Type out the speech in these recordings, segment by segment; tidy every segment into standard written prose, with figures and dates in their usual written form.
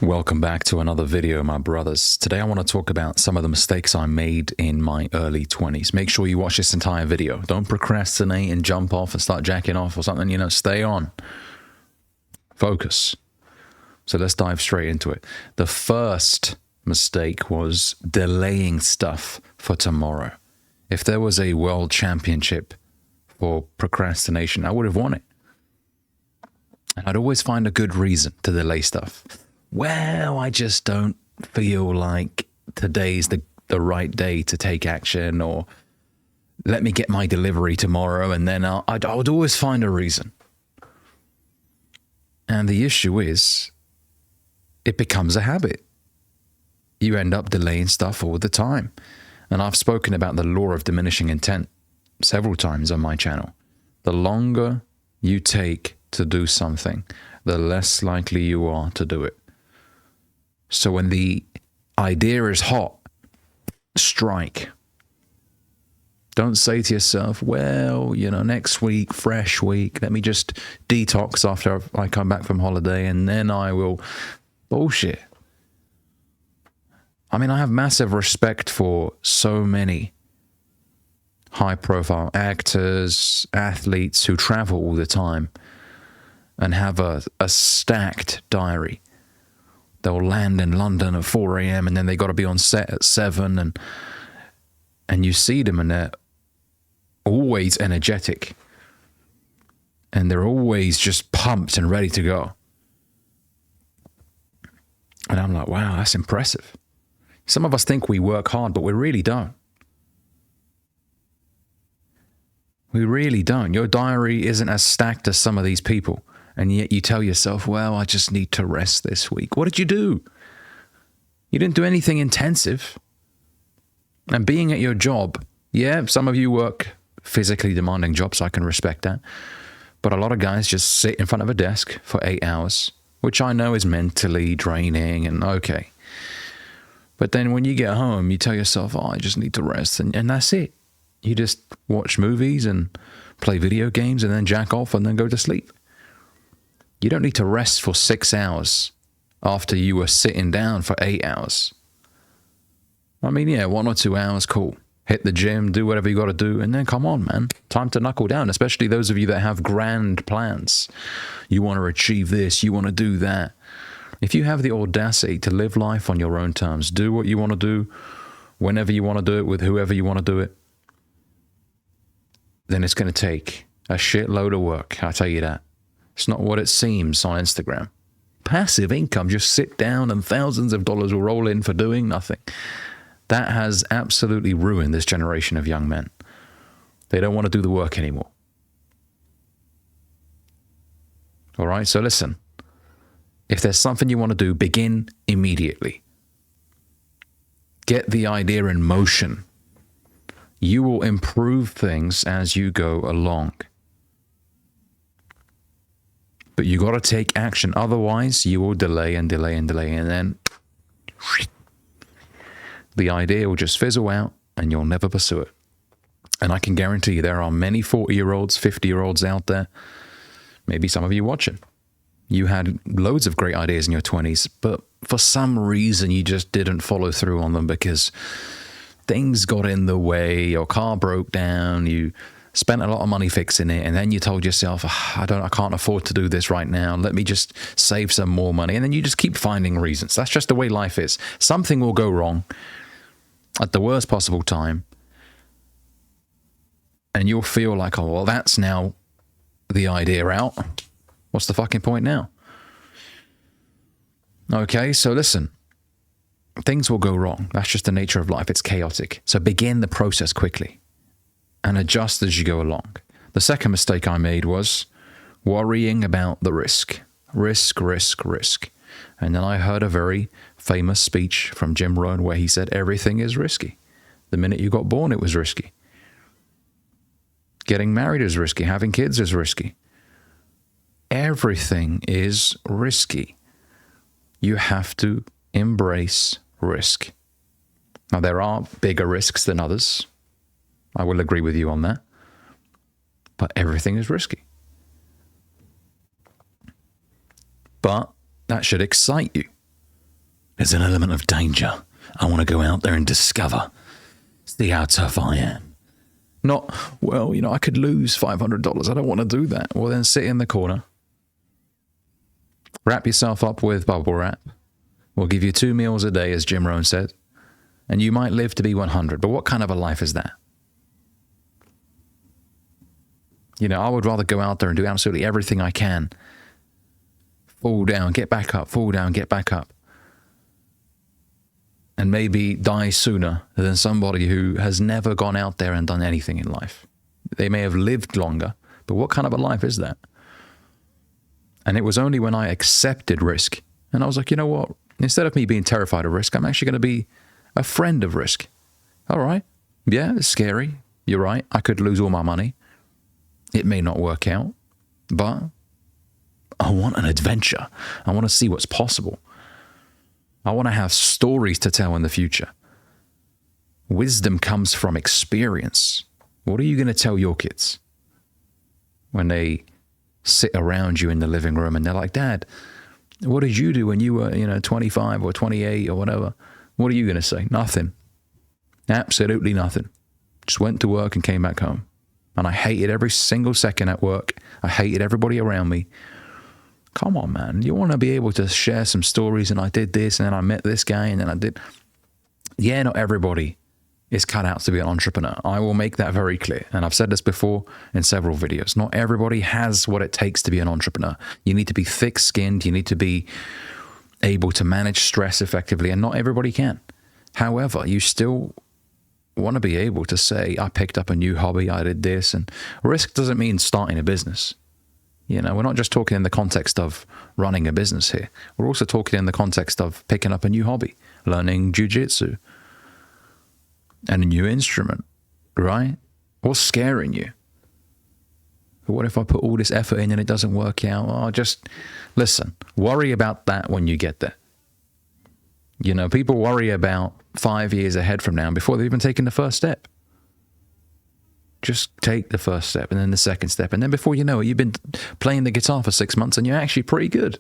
Welcome back to another video, my brothers. Today I want to talk about some of the mistakes I made in my early 20s. Make sure you watch this entire video. Don't procrastinate and jump off and start jacking off or something, stay on. Focus. So let's dive straight into it. The first mistake was delaying stuff for tomorrow. If there was a world championship for procrastination, I would have won it. And I'd always find a good reason to delay stuff. Well, I just don't feel like today's the right day to take action, or let me get my delivery tomorrow, and then I would always find a reason. And the issue is, it becomes a habit. You end up delaying stuff all the time. And I've spoken about the law of diminishing intent several times on my channel. The longer you take to do something, the less likely you are to do it. So when the idea is hot, strike. Don't say to yourself, well, next week, fresh week, let me just detox after I come back from holiday and then I will. Bullshit. I mean, I have massive respect for so many high-profile actors, athletes who travel all the time and have a stacked diary. They'll land in London at 4 a.m. and then they got to be on set at 7, and you see them and they're always energetic and they're always just pumped and ready to go. And I'm like, wow, that's impressive. Some of us think we work hard, but we really don't. We really don't. Your diary isn't as stacked as some of these people. And yet you tell yourself, well, I just need to rest this week. What did you do? You didn't do anything intensive. And being at your job, yeah, some of you work physically demanding jobs, so I can respect that. But a lot of guys just sit in front of a desk for 8 hours, which I know is mentally draining and okay. But then when you get home, you tell yourself, oh, I just need to rest. And that's it. You just watch movies and play video games and then jack off and then go to sleep. You don't need to rest for 6 hours after you were sitting down for 8 hours. I mean, yeah, 1 or 2 hours, cool. Hit the gym, do whatever you got to do, and then come on, man. Time to knuckle down, especially those of you that have grand plans. You want to achieve this, you want to do that. If you have the audacity to live life on your own terms, do what you want to do, whenever you want to do it, with whoever you want to do it, then it's going to take a shitload of work, I'll tell you that. It's not what it seems on Instagram. Passive income, just sit down and thousands of dollars will roll in for doing nothing. That has absolutely ruined this generation of young men. They don't want to do the work anymore. All right, so listen. If there's something you want to do, begin immediately. Get the idea in motion. You will improve things as you go along. But you got to take action. Otherwise, you will delay and delay and delay. And then the idea will just fizzle out and you'll never pursue it. And I can guarantee you there are many 40-year-olds, 50-year-olds out there. Maybe some of you watching. You had loads of great ideas in your 20s, but for some reason you just didn't follow through on them because things got in the way, your car broke down, you spent a lot of money fixing it, and then you told yourself, I can't afford to do this right now. Let me just save some more money. And then you just keep finding reasons. That's just the way life is. Something will go wrong at the worst possible time. And you'll feel like, oh, well, that's now the idea out. What's the fucking point now? Okay, so listen. Things will go wrong. That's just the nature of life. It's chaotic. So begin the process quickly and adjust as you go along. The second mistake I made was worrying about the risk. Risk, risk, risk. And then I heard a very famous speech from Jim Rohn where he said, everything is risky. The minute you got born, it was risky. Getting married is risky. Having kids is risky. Everything is risky. You have to embrace risk. Now, there are bigger risks than others. I will agree with you on that. But everything is risky. But that should excite you. There's an element of danger. I want to go out there and discover. See how tough I am. Not, well, I could lose $500. I don't want to do that. Well, then sit in the corner. Wrap yourself up with bubble wrap. We'll give you 2 meals a day, as Jim Rohn said. And you might live to be 100. But what kind of a life is that? I would rather go out there and do absolutely everything I can. Fall down, get back up, fall down, get back up. And maybe die sooner than somebody who has never gone out there and done anything in life. They may have lived longer, but what kind of a life is that? And it was only when I accepted risk, and I was like, you know what? Instead of me being terrified of risk, I'm actually going to be a friend of risk. All right. Yeah, it's scary. You're right. I could lose all my money. It may not work out, but I want an adventure. I want to see what's possible. I want to have stories to tell in the future. Wisdom comes from experience. What are you going to tell your kids when they sit around you in the living room and they're like, Dad, what did you do when you were, 25 or 28 or whatever? What are you going to say? Nothing. Absolutely nothing. Just went to work and came back home. And I hated every single second at work. I hated everybody around me. Come on, man. You want to be able to share some stories, and I did this, and then I met this guy, and then I did. Yeah, not everybody is cut out to be an entrepreneur. I will make that very clear. And I've said this before in several videos. Not everybody has what it takes to be an entrepreneur. You need to be thick-skinned. You need to be able to manage stress effectively, and not everybody can. However, you still want to be able to say, I picked up a new hobby, I did this, and risk doesn't mean starting a business. We're not just talking in the context of running a business here. We're also talking in the context of picking up a new hobby, learning jiu-jitsu, and a new instrument, right? What's scaring you? What if I put all this effort in and it doesn't work out? Oh, just listen, worry about that when you get there. People worry about 5 years ahead from now before they've even taken the first step. Just take the first step and then the second step. And then before you know it, you've been playing the guitar for 6 months and you're actually pretty good.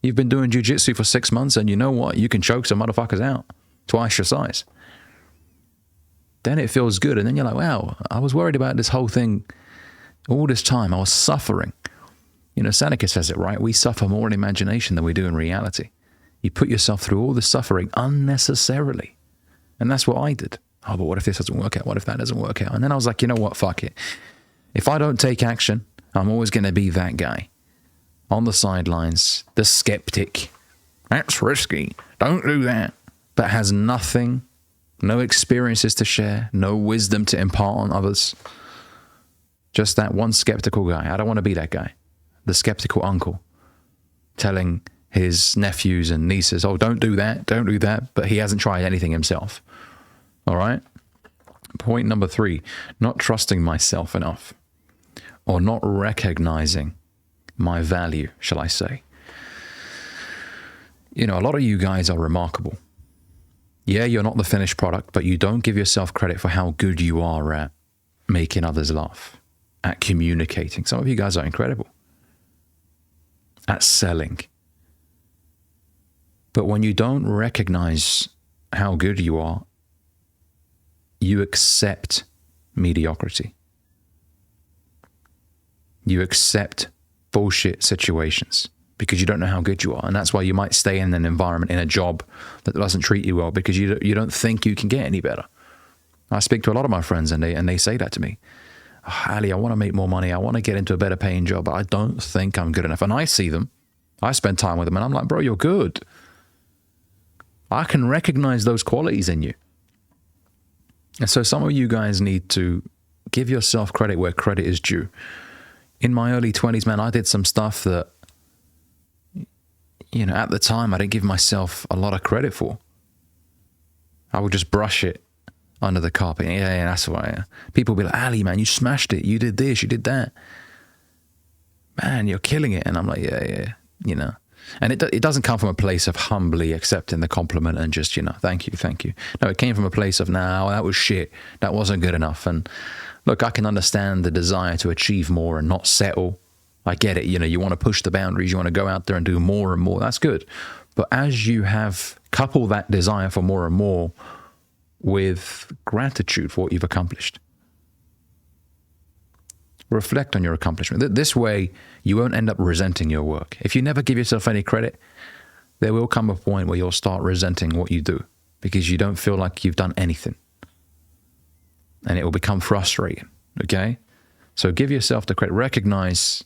You've been doing jiu-jitsu for 6 months and you know what? You can choke some motherfuckers out twice your size. Then it feels good. And then you're like, wow, I was worried about this whole thing all this time. I was suffering. Seneca says it, right? We suffer more in imagination than we do in reality. You put yourself through all the suffering unnecessarily. And that's what I did. Oh, but what if this doesn't work out? What if that doesn't work out? And then I was like, you know what? Fuck it. If I don't take action, I'm always going to be that guy on the sidelines, the skeptic. That's risky. Don't do that. But has nothing, no experiences to share, no wisdom to impart on others. Just that one skeptical guy. I don't want to be that guy. The skeptical uncle telling his nephews and nieces, oh, don't do that, don't do that. But he hasn't tried anything himself. All right. Point number 3, not trusting myself enough or not recognizing my value, shall I say. A lot of you guys are remarkable. Yeah, you're not the finished product, but you don't give yourself credit for how good you are at making others laugh, at communicating. Some of you guys are incredible at selling. But when you don't recognize how good you are, you accept mediocrity. You accept bullshit situations because you don't know how good you are. And that's why you might stay in an environment, in a job that doesn't treat you well because you don't think you can get any better. I speak to a lot of my friends and they say that to me. Oh, Ali, I want to make more money. I want to get into a better paying job, but I don't think I'm good enough. And I see them. I spend time with them and I'm like, bro, you're good. I can recognize those qualities in you. And so some of you guys need to give yourself credit where credit is due. In my early 20s, man, I did some stuff that, at the time I didn't give myself a lot of credit for. I would just brush it under the carpet. Yeah, that's why. People will be like, Ali, man, you smashed it. You did this, you did that. Man, you're killing it. And I'm like, yeah. And it doesn't come from a place of humbly accepting the compliment and just, thank you. No, it came from a place of, no, that was shit. That wasn't good enough. And look, I can understand the desire to achieve more and not settle. I get it. You want to push the boundaries. You want to go out there and do more and more. That's good. But as you have coupled that desire for more and more with gratitude for what you've accomplished, reflect on your accomplishment. This way, you won't end up resenting your work. If you never give yourself any credit, there will come a point where you'll start resenting what you do because you don't feel like you've done anything. And it will become frustrating, okay? So give yourself the credit. Recognize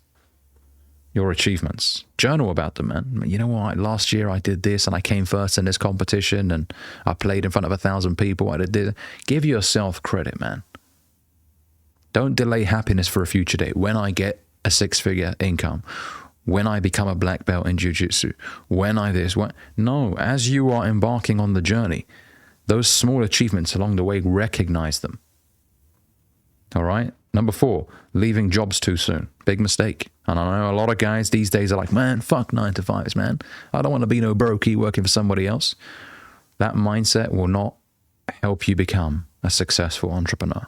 your achievements. Journal about them, man. You know what? Last year I did this and I came first in this competition and I played in front of 1,000 people. I did this. Give yourself credit, man. Don't delay happiness for a future date. When I get a 6-figure income, when I become a black belt in jiu-jitsu, when I this, when... No, as you are embarking on the journey, those small achievements along the way, recognize them. All right? Number 4, leaving jobs too soon. Big mistake. And I know a lot of guys these days are like, man, fuck 9-to-5s, man. I don't want to be no brokey working for somebody else. That mindset will not help you become a successful entrepreneur.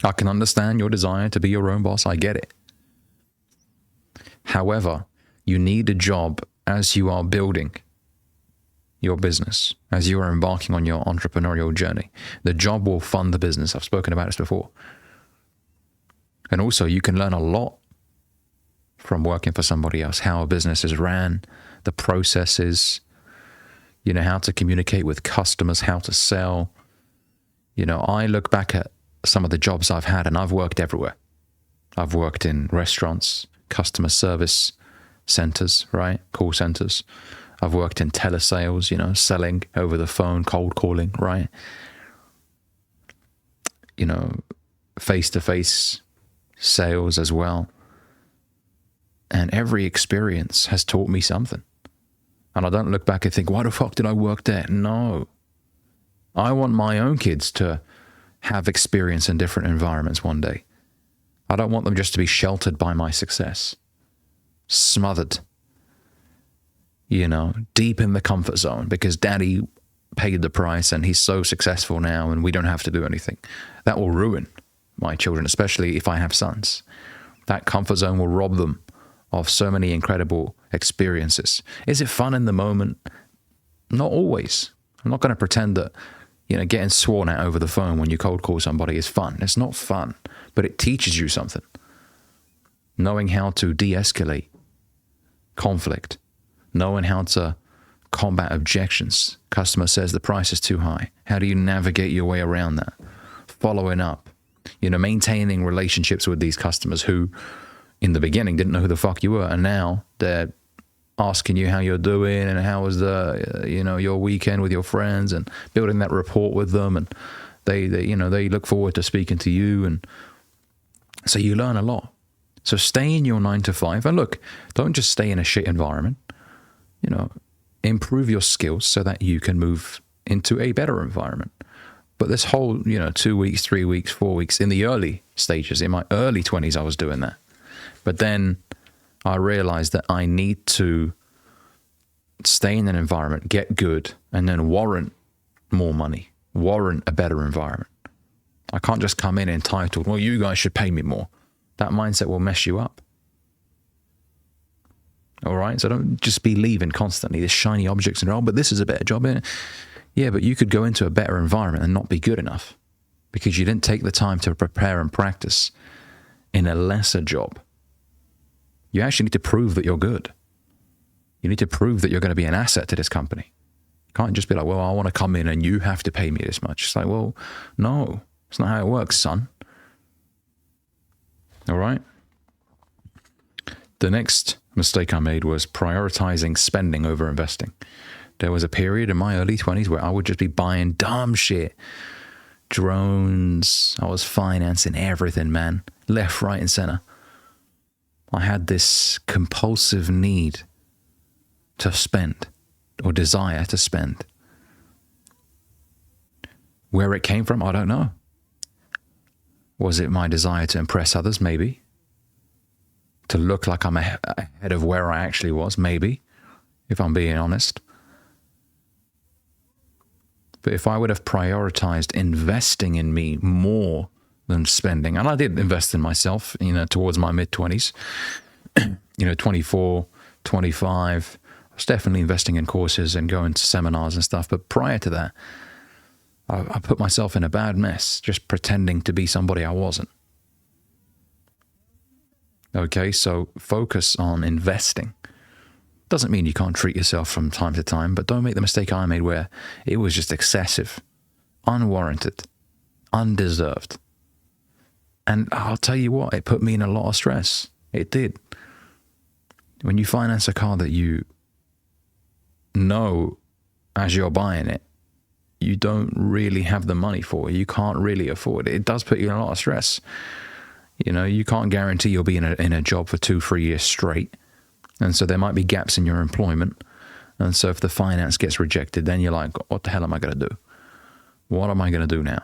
I can understand your desire to be your own boss. I get it. However, you need a job as you are building your business, as you are embarking on your entrepreneurial journey. The job will fund the business. I've spoken about this before. And also, you can learn a lot from working for somebody else, how a business is ran, the processes, you know, how to communicate with customers, how to sell. You know, I look back at some of the jobs I've had and I've worked everywhere. I've worked in restaurants, customer service centers, right? Call centers. I've worked in telesales, you know, selling over the phone, cold calling, right? You know, face-to-face sales as well. And every experience has taught me something. And I don't look back and think, why the fuck did I work there? No. I want my own kids to have experience in different environments one day. I don't want them just to be sheltered by my success. Smothered. You know, deep in the comfort zone because daddy paid the price and he's so successful now and we don't have to do anything. That will ruin my children, especially if I have sons. That comfort zone will rob them of so many incredible experiences. Is it fun in the moment? Not always. I'm not going to pretend that, you know, getting sworn at over the phone when you cold call somebody is fun. It's not fun, but it teaches you something. Knowing how to de-escalate conflict, knowing how to combat objections. Customer says the price is too high. How do you navigate your way around that? Following up, you know, maintaining relationships with these customers who in the beginning didn't know who the fuck you were, and now they're asking you how you're doing and how was the, you know, your weekend with your friends, and building that rapport with them, and they you know, they look forward to speaking to you, and so you learn a lot. So stay in your 9-to-5, and look, don't just stay in a shit environment. You know, improve your skills so that you can move into a better environment. But this whole, you know, 2 weeks, 3 weeks, 4 weeks, in the early stages, in my early 20s, I was doing that. But then I realized that I need to stay in an environment, get good, and then warrant more money, warrant a better environment. I can't just come in entitled, well, you guys should pay me more. That mindset will mess you up. All right? So don't just be leaving constantly this shiny objects and, oh, but this is a better job. Yeah, but you could go into a better environment and not be good enough because you didn't take the time to prepare and practice in a lesser job. You actually need to prove that you're good. You need to prove that you're going to be an asset to this company. You can't just be like, well, I want to come in and you have to pay me this much. It's like, well, no, it's not how it works, son. All right? The next mistake I made was prioritizing spending over investing. There was a period in my early 20s where I would just be buying dumb shit. Drones. I was financing everything, man. Left, right, and center. I had this compulsive need to spend, or desire to spend. Where it came from, I don't know. Was it my desire to impress others? Maybe. To look like I'm ahead of where I actually was? Maybe, if I'm being honest. But if I would have prioritized investing in me more than spending, and I did invest in myself, you know, towards my mid-20s, you know, 24, 25, was definitely investing in courses and going to seminars and stuff. But prior to that, I put myself in a bad mess just pretending to be somebody I wasn't. Okay, so focus on investing. Doesn't mean you can't treat yourself from time to time, but don't make the mistake I made where it was just excessive, unwarranted, undeserved. And I'll tell you what, it put me in a lot of stress. It did. When you finance a car that you know as you're buying it, you don't really have the money for it. You can't really afford it. It does put you in a lot of stress. You know, you can't guarantee you'll be in a job for 2-3 years straight. And so there might be gaps in your employment. And so if the finance gets rejected, then you're like, what the hell am I going to do? What am I going to do now?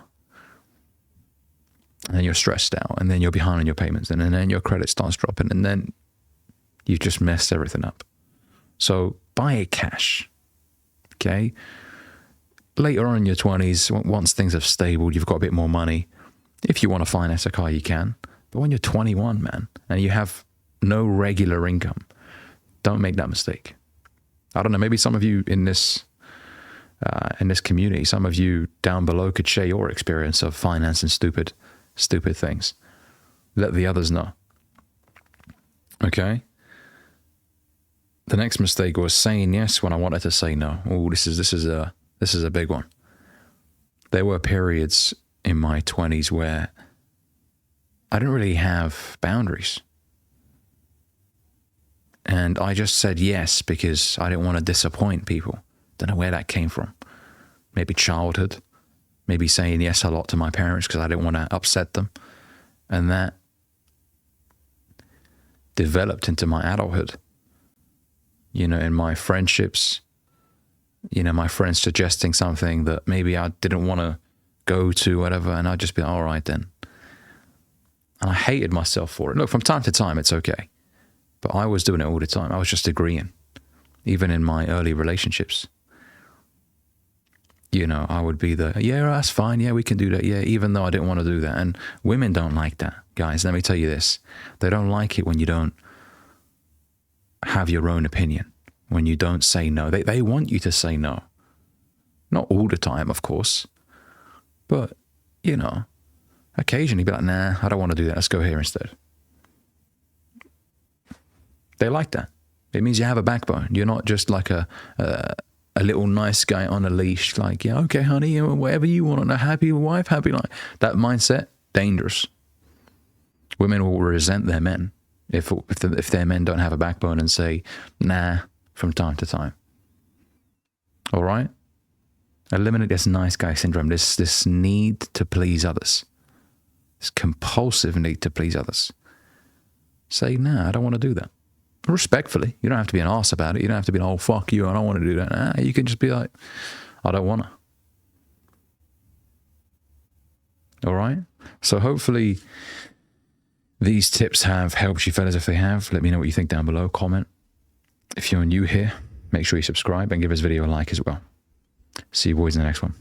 And then you're stressed out, and then you're behind on your payments, and then your credit starts dropping, and then you just messed everything up. So buy it cash, okay? Later on in your 20s, once things have stabled, you've got a bit more money. If you want to finance a car, you can. But when you're 21, man, and you have no regular income, don't make that mistake. I don't know, maybe some of you in this community, some of you down below could share your experience of financing stupid things. Let the others know. Okay? The next mistake was saying yes when I wanted to say no. Oh, this is a big one. There were periods in my 20s where I didn't really have boundaries. And I just said yes because I didn't want to disappoint people. Don't know where that came from. Maybe childhood. Maybe saying yes a lot to my parents because I didn't want to upset them. And that developed into my adulthood. You know, in my friendships, you know, my friends suggesting something that maybe I didn't want to go to, whatever, and I'd just be, all right then. And I hated myself for it. Look, from time to time, it's okay. But I was doing it all the time. I was just agreeing, even in my early relationships. You know, I would be yeah, that's fine. Yeah, we can do that. Yeah, even though I didn't want to do that. And women don't like that, guys. Let me tell you this. They don't like it when you don't have your own opinion, when you don't say no. They want you to say no. Not all the time, of course. But, you know, occasionally be like, nah, I don't want to do that. Let's go here instead. They like that. It means you have a backbone. You're not just like a little nice guy on a leash, like, yeah, okay, honey, whatever you want, a happy wife, happy life. That mindset, dangerous. Women will resent their men if their men don't have a backbone and say, nah, from time to time. All right? Eliminate this nice guy syndrome, this need to please others, this compulsive need to please others. Say, nah, I don't want to do that. Respectfully. You don't have to be an arse about it. You don't have to be, oh, fuck you, I don't want to do that. Nah, you can just be like, I don't want to. All right? So hopefully these tips have helped you fellas. If they have, let me know what you think down below. Comment. If you're new here, make sure you subscribe and give this video a like as well. See you boys in the next one.